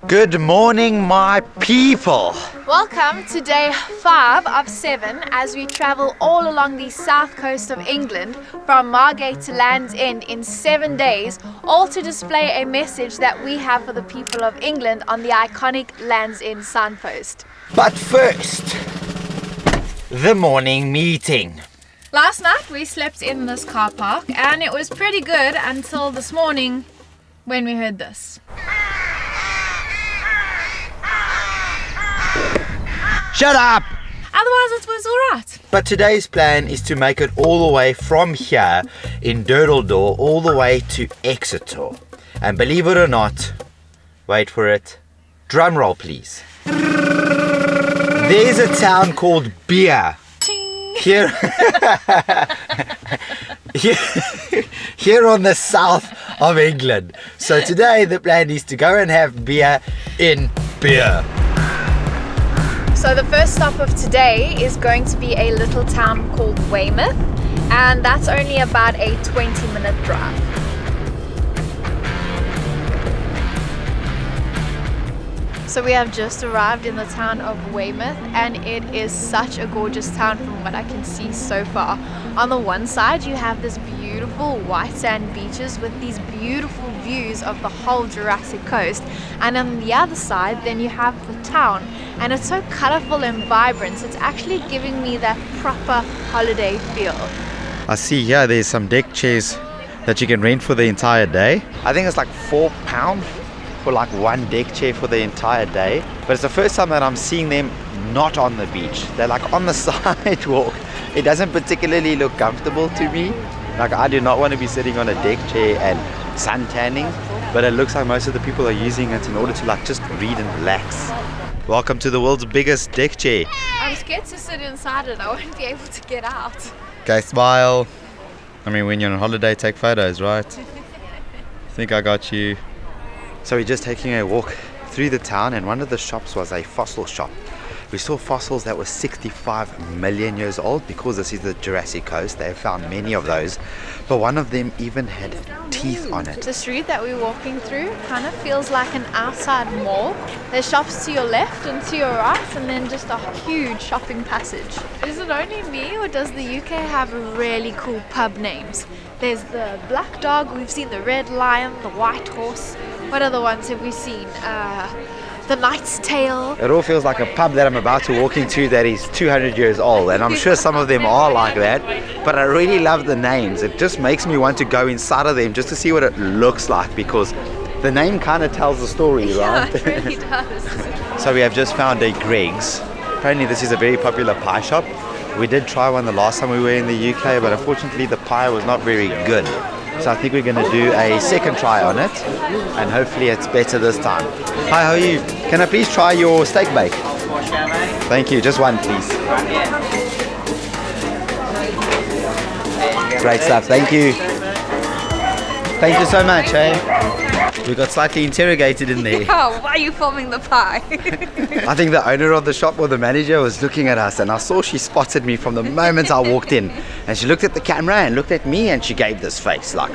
Good morning, my people. Welcome to day 5 of 7 as we travel all along the south coast of England from Margate to Land's End in 7 days, all to display a message that we have for the people of England on the iconic Land's End signpost. But first, the morning meeting. Last night we slept in this car park and it was pretty good until this morning when we heard this. Shut up! Otherwise it was alright. But today's plan is to make it all the way from here in Durdledor all the way to Exeter. And believe it or not, wait for it, drum roll please. There's a town called Beer. Here, here on the south of England. So today the plan is to go and have beer in Beer. So the first stop of today is going to be a little town called Weymouth, and that's only about a 20-minute drive. So we have just arrived in the town of Weymouth, and it is such a gorgeous town from what I can see so far. On the one side you have this beautiful white sand beaches with these beautiful views of the whole Jurassic Coast, and on the other side then you have the town, and it's so colorful and vibrant. It's actually giving me that proper holiday feel. I see here there's some deck chairs that you can rent for the entire day. I think it's like £4 for like one deck chair for the entire day. But it's the first time that I'm seeing them not on the beach. They're like on the sidewalk. It doesn't particularly look comfortable to me. Like I do not want to be sitting on a deck chair and sun tanning, but it looks like most of the people are using it in order to like just read and relax. Welcome to the world's biggest deck chair. I'm scared to sit inside it. I won't be able to get out. Okay, smile. I mean, when you're on holiday, take photos, right? I think I got you. So we're just taking a walk through the town, and one of the shops was a fossil shop. We saw fossils that were 65 million years old. Because this is the Jurassic Coast, they have found many of those, but one of them even had teeth on it. The street that we're walking through kind of feels like an outside mall. There's shops to your left and to your right, and then just a huge shopping passage. Is it only me, or does the UK have really cool pub names? There's the Black Dog, we've seen the Red Lion, the White Horse. What other ones have we seen? The Knight's Tale. It all feels like a pub that I'm about to walk into that is 200 years old, and I'm sure some of them are like that, but I really love the names. It just makes me want to go inside of them just to see what it looks like, because the name kind of tells the story, right? Yeah, it really does. So we have just found a Greg's. Apparently this is a very popular pie shop. We did try one the last time we were in the UK, but unfortunately the pie was not very good. So I think we're going to do a second try on it, and hopefully it's better this time. Hi, how are you? Can I please try your steak bake? Thank you, just one please. Great stuff, thank you. Thank you so much, We got slightly interrogated in there. Oh, why are you filming the pie? I think the owner of the shop or the manager was looking at us, and I saw she spotted me from the moment I walked in, and she looked at the camera and looked at me, and she gave this face like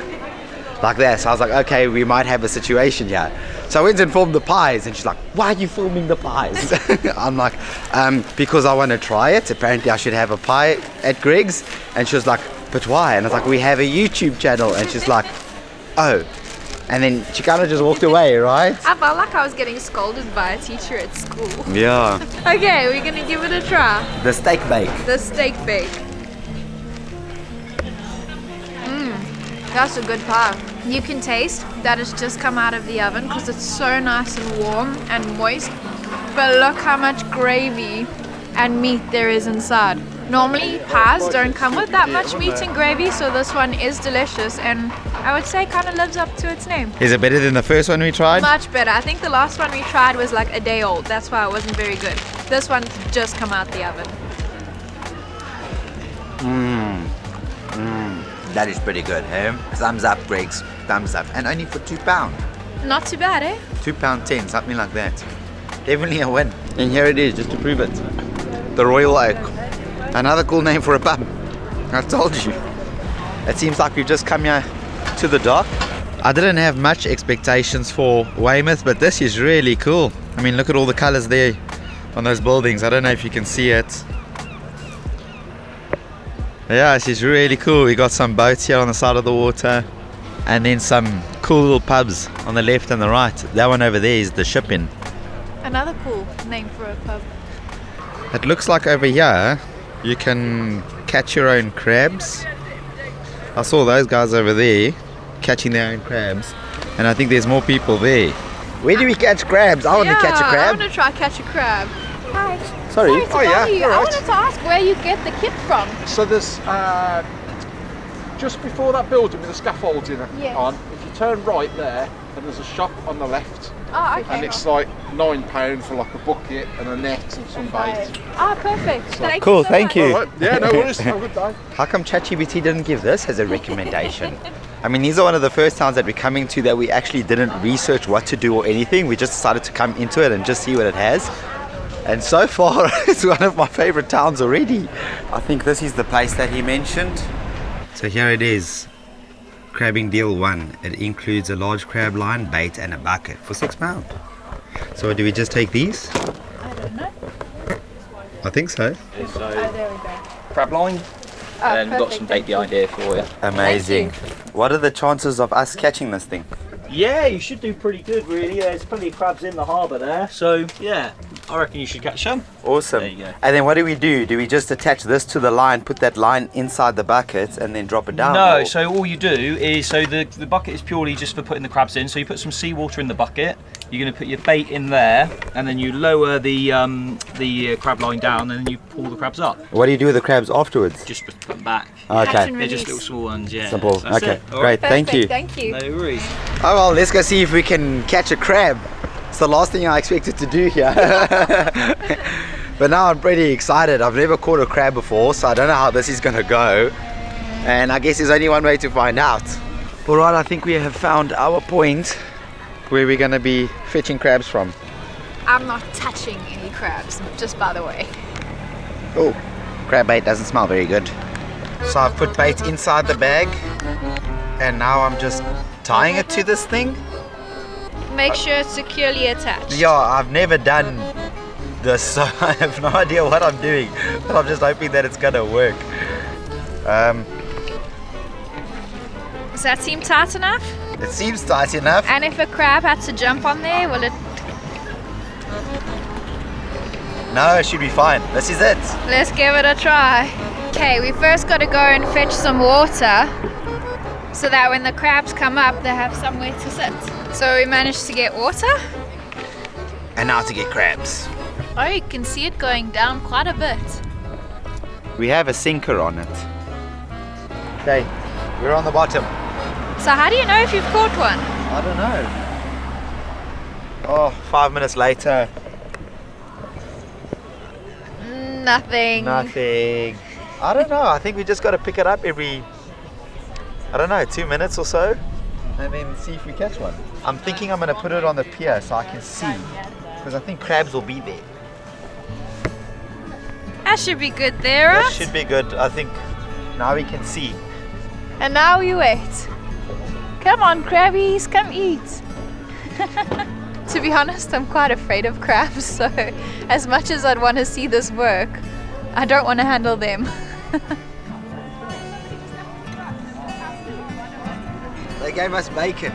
that. So I was like, okay, we might have a situation here. So I went and filmed the pies, and she's like, why are you filming the pies? I'm like, because I want to try it. Apparently I should have a pie at Greg's. And she was like, but why? And I was like, we have a YouTube channel. And she's like, oh. And then she kind of just walked away, right? I felt like I was getting scolded by a teacher at school. Yeah. Okay, we're gonna give it a try. The steak bake. The steak bake. That's a good pie. You can taste that it's just come out of the oven because it's so nice and warm and moist. But look how much gravy and meat there is inside. Normally pies don't come with that much meat and gravy, so this one is delicious, and I would say kind of lives up to its name. Is it better than the first one we tried? Much better. I think the last one we tried was like a day old. That's why it wasn't very good. This one just come out the oven. That is pretty good, hey? Thumbs up, Greg's. Thumbs up. And only for £2. Not too bad, eh? £2.10, something like that. Definitely a win. And here it is, just to prove it. The Royal Oak. Another cool name for a pub. I told you. It seems like we've just come here to the dock I didn't have much expectations for Weymouth, but this is really cool. I mean, look at all the colors there on those buildings. I don't know if you can see it. Yeah, this is really cool. We got some boats here on the side of the water, and then some cool little pubs on the left and the right. That one over there is the Ship Inn. Another cool name for a pub. It looks like over here you can catch your own crabs. I saw those guys over there catching their own crabs, and I think there's more people there. Where do we catch crabs? I want to catch a I crab. want to try catch a crab. Hi. Sorry. To bother you. I wanted to ask where you get the kit from. So there's just before that building with the scaffolding on, if you turn right there, and there's a shop on the left. Oh, okay. And it's like £9 for like a bucket and a net and some bait. Ah, perfect. Thank Cool, you so thank much. you. All right. Yeah, no worries. Have a good day. How come ChatGPT didn't give this as a recommendation? I mean, these are one of the first towns that we're coming to that we actually didn't research what to do or anything. We just decided to come into it and just see what it has. And so far, it's one of my favorite towns already. I think this is the place that he mentioned. So here it is. Crabbing deal 1. It includes a large crab line, bait and a bucket for £6. So do we just take these? I don't know. I think so. Oh, there we go. Crab line, Oh, and we've got perfect, some thank bait you. behind here for you. Amazing. What are the chances of us catching this thing? Yeah, you should do pretty good, really. There's plenty of crabs in the harbour there, so yeah, I reckon you should catch some. Awesome. There you go. And then what do we do? Do we just attach this to the line, put that line inside the bucket, and then drop it down? No, or- so all you do is, so the bucket is purely just for putting the crabs in. So you put some seawater in the bucket, you're going to put your bait in there, and then you lower the crab line down, and then you pull the crabs up. What do you do with the crabs afterwards? Just put them back. Catch Okay. and They're just release. little small ones, yeah. Simple. That's Okay. it. All Great. right. Thank you. Thank you. No worries. Oh well, let's go see if we can catch a crab. It's the last thing I expected to do here. But now I'm pretty excited. I've never caught a crab before, so I don't know how this is gonna go. And I guess there's only one way to find out. Alright, I think we have found our point where we're gonna be fetching crabs from. I'm not touching any crabs, just by the way. Oh, crab bait doesn't smell very good. So I've put bait inside the bag, and now I'm just tying it to this thing. Make sure it's securely attached. Yeah, I've never done this, so I have no idea what I'm doing, but I'm just hoping that it's gonna work. Does that seem tight enough? It seems tight enough. And if a crab had to jump on there, will it? No, it should be fine. This is it. Let's give it a try. Okay, we first got to go and fetch some water so that when the crabs come up, they have somewhere to sit. So we managed to get water. And now to get crabs. Oh, you can see it going down quite a bit. We have a sinker on it. Okay, we're on the bottom. So how do you know if you've caught one? I don't know. Oh, 5 minutes later. Nothing. Nothing. I don't know. I think we just got to pick it up every, I don't know, 2 minutes or so, and then see if we catch one. I'm thinking I'm going to put it on the pier so I can see, because I think crabs will be there. That should be good there, right? That should be good. I think now we can see. And now we wait. Come on, crabbies, come eat. To be honest, I'm quite afraid of crabs, so as much as I'd want to see this work, I don't want to handle them. They gave us bacon.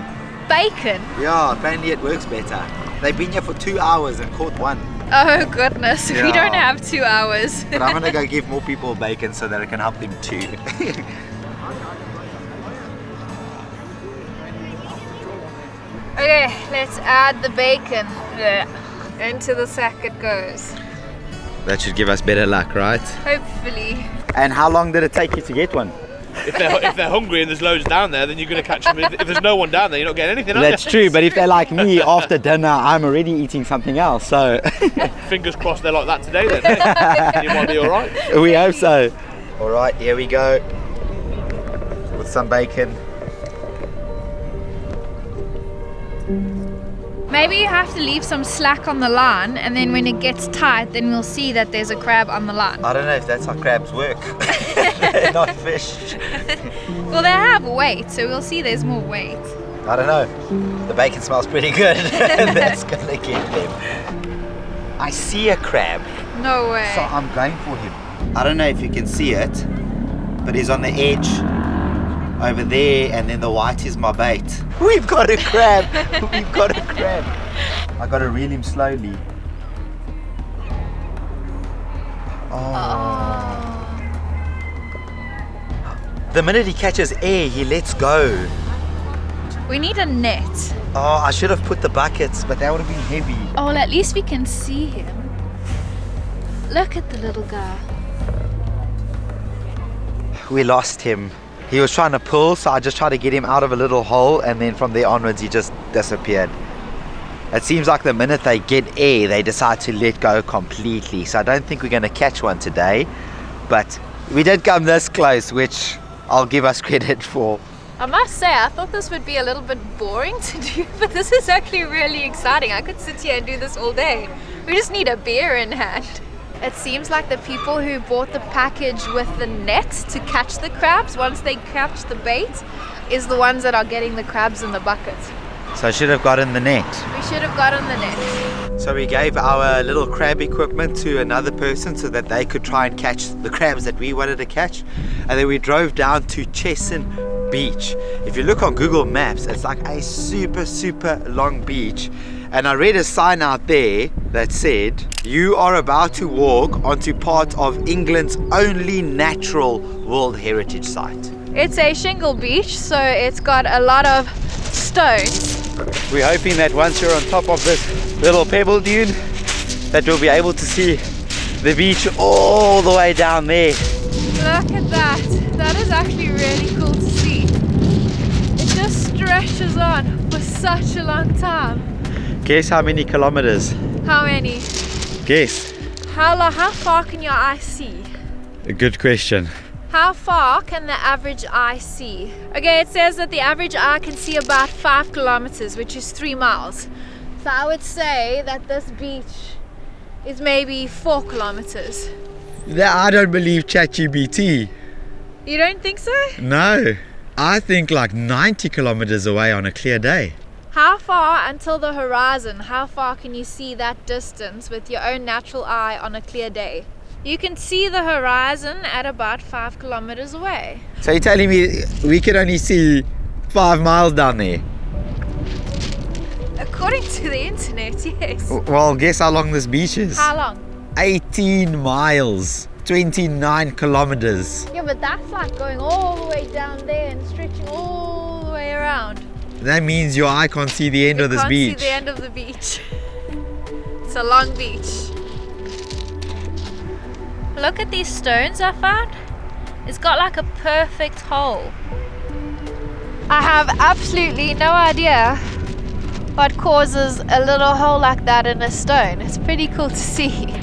Bacon? Yeah, apparently it works better. They've been here for 2 hours and caught one. Oh goodness, we Yeah. don't have 2 hours. But I'm gonna go give more people bacon so that I can help them too. Okay, let's add the bacon. Into the sack it goes. That should give us better luck, right? Hopefully. And how long did it take you to get one? If they're hungry and there's loads down there, then you're going to catch them. If there's no one down there, you're not getting anything, are That's you? true, but if they're like me, after dinner, I'm already eating something else, so Fingers crossed they're like that today then. Eh? You might be alright. we hope so. All right, here we go. With some bacon. Maybe you have to leave some slack on the line, and then when it gets tight, then we'll see that there's a crab on the line. I don't know if that's how crabs work. They're not fish. Well, they have weight, so we'll see there's more weight. I don't know. The bacon smells pretty good. That's gonna get them. I see a crab. No way. So I'm going for him. I don't know if you can see it, but he's on the edge over there, and then the white is my bait. We've got a crab. We've got a crab. I gotta reel him slowly. Oh. The minute he catches air, he lets go. We need a net. Oh, I should have put the buckets, but that would have been heavy. Oh, well, at least we can see him. Look at the little guy. We lost him. He was trying to pull, so I just tried to get him out of a little hole, and then from there onwards he just disappeared. It seems like the minute they get air, they decide to let go completely. So I don't think we're going to catch one today, but we did come this close, which I'll give us credit for. I must say, I thought this would be a little bit boring to do, but this is actually really exciting. I could sit here and do this all day. We just need a beer in hand. It seems like the people who bought the package with the net to catch the crabs, once they catch the bait, is the ones that are getting the crabs in the bucket. So I should have gotten the net. We should have gotten the net. So we gave our little crab equipment to another person so that they could try and catch the crabs that we wanted to catch. And then we drove down to Chesil Beach. If you look on Google Maps, it's like a super long beach. And I read a sign out there that said, "You are about to walk onto part of England's only natural World Heritage Site." It's a shingle beach, so it's got a lot of stones. We're hoping that once you're on top of this little pebble dune, that we'll be able to see the beach all the way down there. Look at that. That is actually really cool to see. It just stretches on for such a long time. Guess how many kilometers? How many? Guess. How far can your eye see? A good question. How far can the average eye see? Okay, it says that the average eye can see about 5 kilometers, which is 3 miles. So I would say that this beach is maybe 4 kilometers. I don't believe ChatGPT. You don't think so? No. I think like 90 kilometers away on a clear day. How far until the horizon? How far can you see that distance with your own natural eye on a clear day? You can see the horizon at about 5 kilometers away. So you're telling me we can only see 5 miles down there? According to the internet, yes. Well, guess how long this beach is? How long? 18 miles, 29 kilometers. Yeah, but that's like going all the way down there and stretching all the way around. That means your eye can't see the end of this beach. You can't see the end of the beach. It's a long beach. Look at these stones I found. It's got like a perfect hole. I have absolutely no idea what causes a little hole like that in a stone. It's pretty cool to see.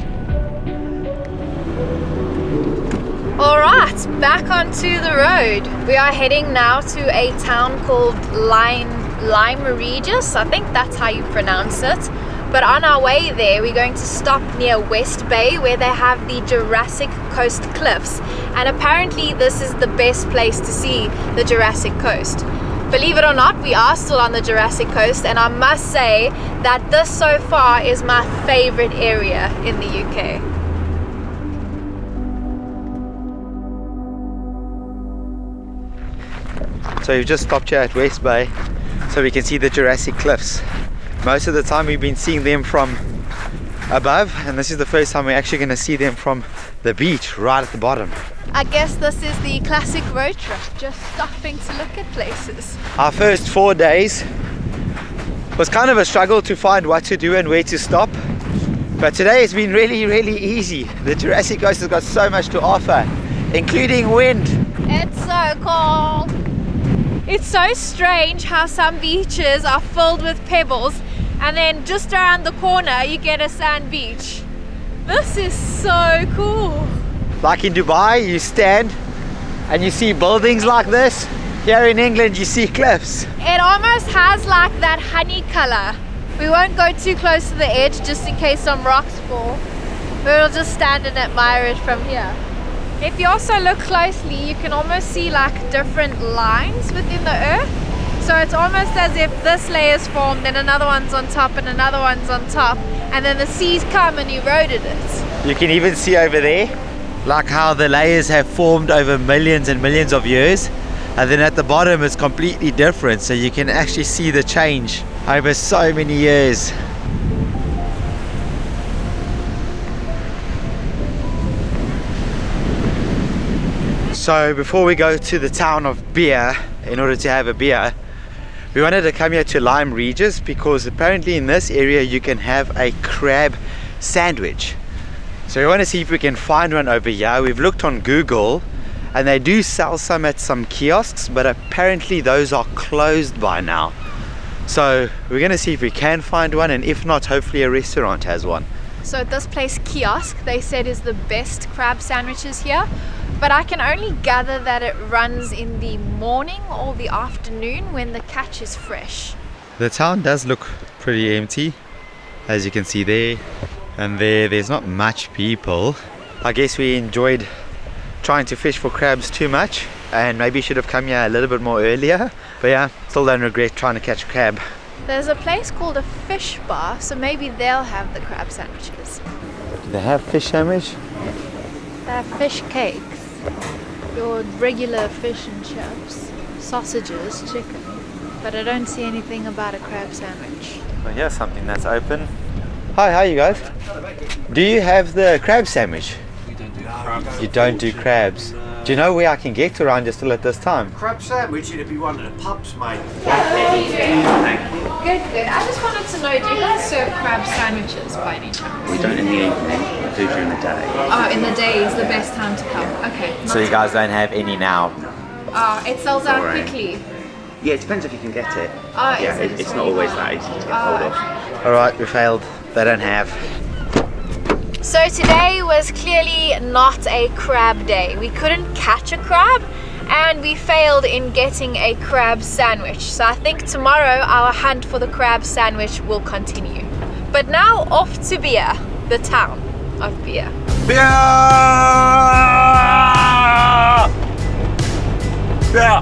Alright, back onto the road. We are heading now to a town called Lyme Regis. I think that's how you pronounce it. But on our way there, we're going to stop near West Bay where they have the Jurassic Coast cliffs. And apparently this is the best place to see the Jurassic Coast. Believe it or not, we are still on the Jurassic Coast, and I must say that this so far is my favorite area in the UK. So we've just stopped here at West Bay so we can see the Jurassic Cliffs. Most of the time we've been seeing them from above, and this is the first time we're actually going to see them from the beach right at the bottom. I guess this is the classic road trip, just stopping to look at places. Our first 4 days was kind of a struggle to find what to do and where to stop, but today it's been really easy. The Jurassic Coast has got so much to offer, including wind. It's so cold. It's so strange how some beaches are filled with pebbles and then just around the corner you get a sand beach. This is so cool. Like in Dubai, you stand and you see buildings like this. Here in England, you see cliffs. It almost has like that honey color. We won't go too close to the edge just in case some rocks fall. We'll just stand and admire it from here. If you also look closely, you can almost see like different lines within the earth. So it's almost as if this layer is formed, then another one's on top and another one's on top, and then the seas come and eroded it. You can even see over there, like how the layers have formed over millions and millions of years. And then at the bottom it's completely different. So you can actually see the change over so many years. So before we go to the town of beer, in order to have a beer, we wanted to come here to Lime Regis because apparently in this area you can have a crab sandwich. So we want to see if we can find one over here. We've looked on Google and they do sell some at some kiosks, but apparently those are closed by now. So we're going to see if we can find one, and if not, hopefully a restaurant has one. So this place, Kiosk, they said is the best crab sandwiches here, but I can only gather that it runs in the morning or the afternoon when the catch is fresh. The town does look pretty empty, as you can see there, and there's not much people. I guess we enjoyed trying to fish for crabs too much, and maybe should have come here a little bit more earlier, but yeah, still don't regret trying to catch a crab. There's a place called a fish bar, so maybe they'll have the crab sandwiches. Do they have fish sandwich? They have fish cakes, your regular fish and chips, sausages, chicken, but I don't see anything about a crab sandwich. Well, here's something that's open. Hi, how are you guys? Do you have the crab sandwich? We don't do crabs. You don't do crabs. Do you know where I can get around just still at this time? Crab sandwich, it'd be one of the pubs, mate. Good, good. I just wanted to know, do you guys serve crab sandwiches by any chance? We don't in the evening, we do during the day. Oh, in the day is the best time to come. Okay. So you guys don't have any now? It sells out Sorry. quickly. Yeah, it depends if you can get it. Oh, Yeah, is it? it's not always that easy to get hold of. Alright, we failed. They don't have. So today was clearly not a crab day. We couldn't catch a crab and we failed in getting a crab sandwich. So I think tomorrow our hunt for the crab sandwich will continue. But now off to Beer, the town of Beer. Beer! Beer!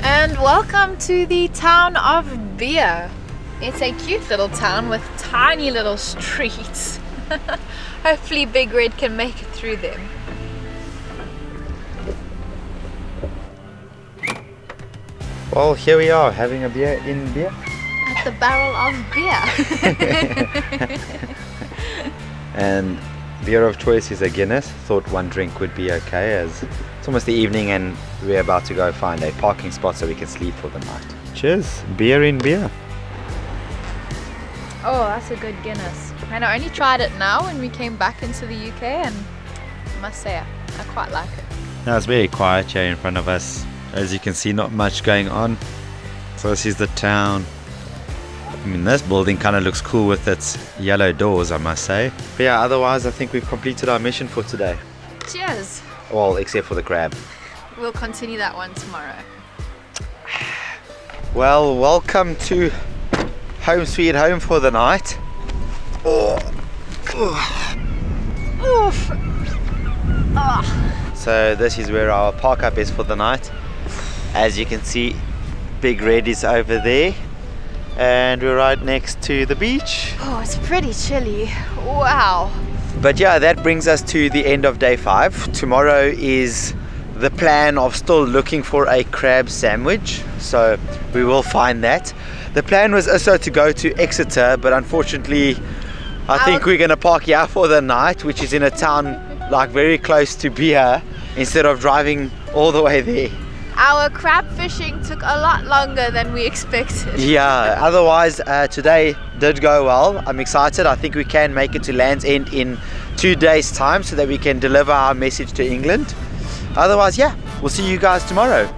And welcome to the town of Beer. It's a cute little town with tiny little streets. Hopefully Big Red can make it through them. Well, here we are having a beer in Beer. At the barrel of beer. And beer of choice is a Guinness. Thought one drink would be okay as it's almost the evening and we're about to go find a parking spot so we can sleep for the night. Cheers, beer in Beer. Oh, that's a good Guinness. And I only tried it now when we came back into the UK, and I must say I quite like it. Now it's very quiet here in front of us. As you can see, not much going on. So this is the town. I mean, this building kind of looks cool with its yellow doors, I must say. But yeah, otherwise I think we've completed our mission for today. Cheers! Well, except for the crab. We'll continue that one tomorrow. Well, welcome to home sweet home for the night. Oof! Ah. So this is where our park up is for the night. As you can see, Big Red is over there. And we're right next to the beach. Oh, it's pretty chilly. Wow. But yeah, that brings us to the end of day 5. Tomorrow is the plan of still looking for a crab sandwich, so we will find that. The plan was also to go to Exeter, but unfortunately I think we're gonna park here for the night, which is in a town like very close to Beer, instead of driving all the way there. Our crab fishing took a lot longer than we expected. Yeah, otherwise today did go well. I'm excited. I think we can make it to Land's End in 2 days time so that we can deliver our message to England. Otherwise, yeah, we'll see you guys tomorrow.